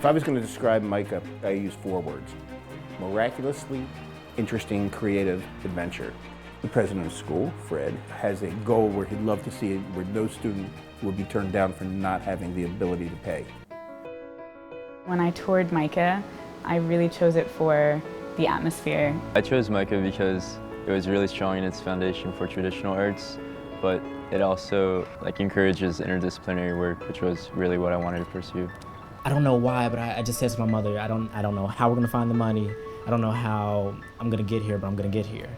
I was going to describe MICA, I use 4 words. Miraculously interesting, creative adventure. The president of the school, Fred, has a goal where he'd love to see it where no student would be turned down for not having the ability to pay. When I toured MICA, I really chose it for the atmosphere. I chose MICA because it was really strong in its foundation for traditional arts, but it also encourages interdisciplinary work, which was really what I wanted to pursue. I don't know why, but I just said to my mother, I don't know how we're gonna find the money. I don't know how I'm gonna get here, but I'm gonna get here.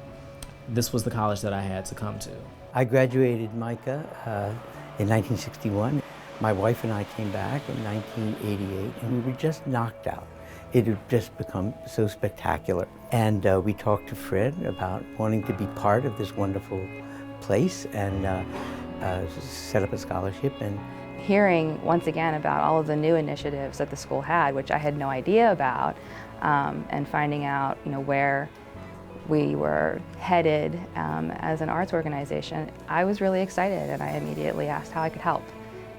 This was the college that I had to come to. I graduated MICA in 1961. My wife and I came back in 1988, and we were just knocked out. It had just become so spectacular. And we talked to Fred about wanting to be part of this wonderful place and set up a scholarship. And hearing once again about all of the new initiatives that the school had, which I had no idea about, and finding out where we were headed as an arts organization, I was really excited, and I immediately asked how I could help.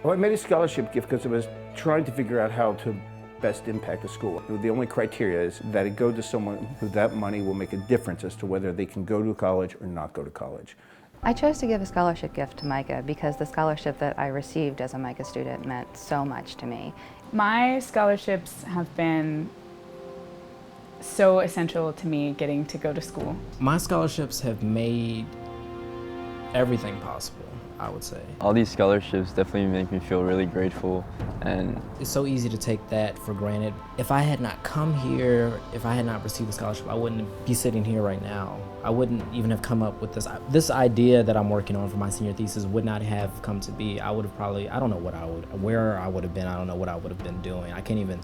Well, I made a scholarship gift because I was trying to figure out how to best impact the school. The only criteria is that it go to someone who that money will make a difference as to whether they can go to college or not go to college. I chose to give a scholarship gift to MICA because the scholarship that I received as a MICA student meant so much to me. My scholarships have been so essential to me getting to go to school. My scholarships have made everything possible, I would say. All these scholarships definitely make me feel really grateful, and it's so easy to take that for granted. If I had not come here, if I had not received a scholarship, I wouldn't be sitting here right now. I wouldn't even have come up with this idea that I'm working on for my senior thesis would not have come to be. I would have probably, I don't know where I would have been, I don't know what I would have been doing. I can't even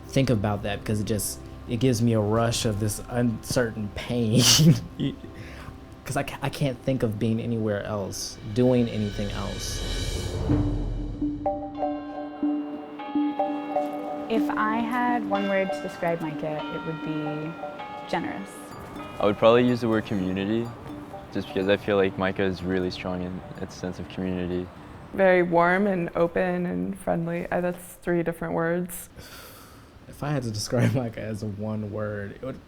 think about that because it gives me a rush of this uncertain pain. Because I can't think of being anywhere else, doing anything else. If I had one word to describe MICA, it would be generous. I would probably use the word community, just because I feel like MICA is really strong in its sense of community. Very warm and open and friendly. That's 3 different words. If I had to describe MICA as a one word, it would...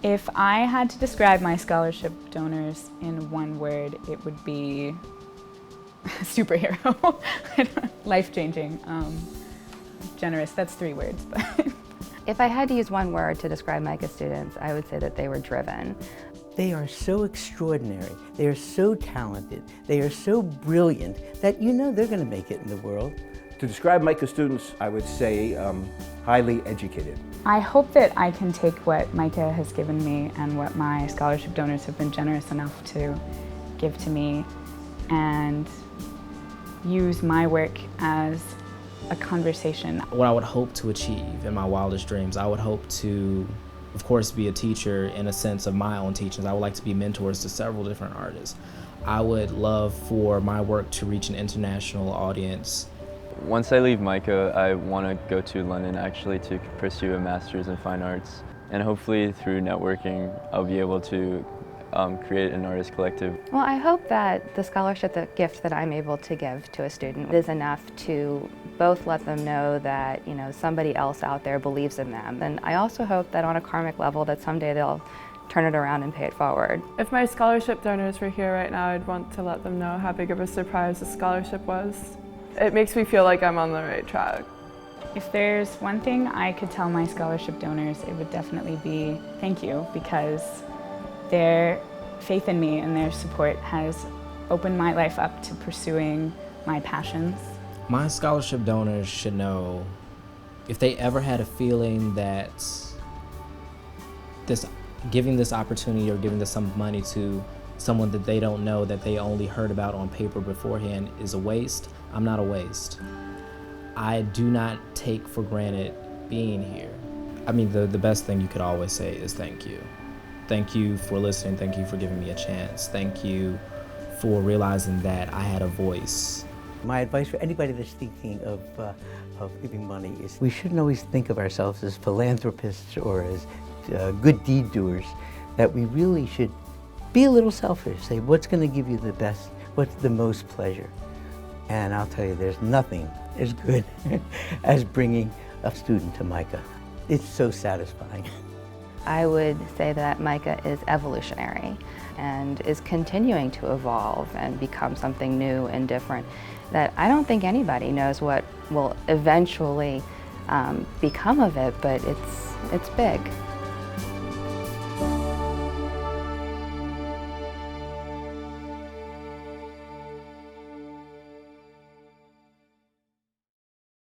If I had to describe my scholarship donors in one word, it would be superhero. Life-changing, generous, that's 3 words. But if I had to use one word to describe MICA students, I would say that they were driven. they are so extraordinary, they are so talented, they are so brilliant that they're going to make it in the world. To describe MICA students, I would say highly educated. I hope that I can take what MICA has given me and what my scholarship donors have been generous enough to give to me and use my work as a conversation. What I would hope to achieve in my wildest dreams, I would hope to, of course, be a teacher in a sense of my own teachings. I would like to be mentors to several different artists. I would love for my work to reach an international audience. Once I leave MICA, I want to go to London actually to pursue a master's in fine arts. And hopefully through networking, I'll be able to create an artist collective. Well, I hope that the scholarship, the gift that I'm able to give to a student is enough to both let them know that, somebody else out there believes in them. And I also hope that on a karmic level that someday they'll turn it around and pay it forward. If my scholarship donors were here right now, I'd want to let them know how big of a surprise the scholarship was. It makes me feel like I'm on the right track. If there's one thing I could tell my scholarship donors, it would definitely be thank you, because their faith in me and their support has opened my life up to pursuing my passions. My scholarship donors should know, if they ever had a feeling that giving this opportunity or giving this sum of money to someone that they don't know, that they only heard about on paper beforehand, is a waste, I'm not a waste. I do not take for granted being here. I mean, the best thing you could always say is thank you. Thank you for listening. Thank you for giving me a chance. Thank you for realizing that I had a voice. My advice for anybody that's thinking of giving money is we shouldn't always think of ourselves as philanthropists or as good deed doers, that we really should be a little selfish. Say, what's going to give you the best what's the most pleasure. And I'll tell you, there's nothing as good as bringing a student to MICA. It's so satisfying. I would say that MICA is evolutionary and is continuing to evolve and become something new and different that I don't think anybody knows what will eventually become of it, but it's big.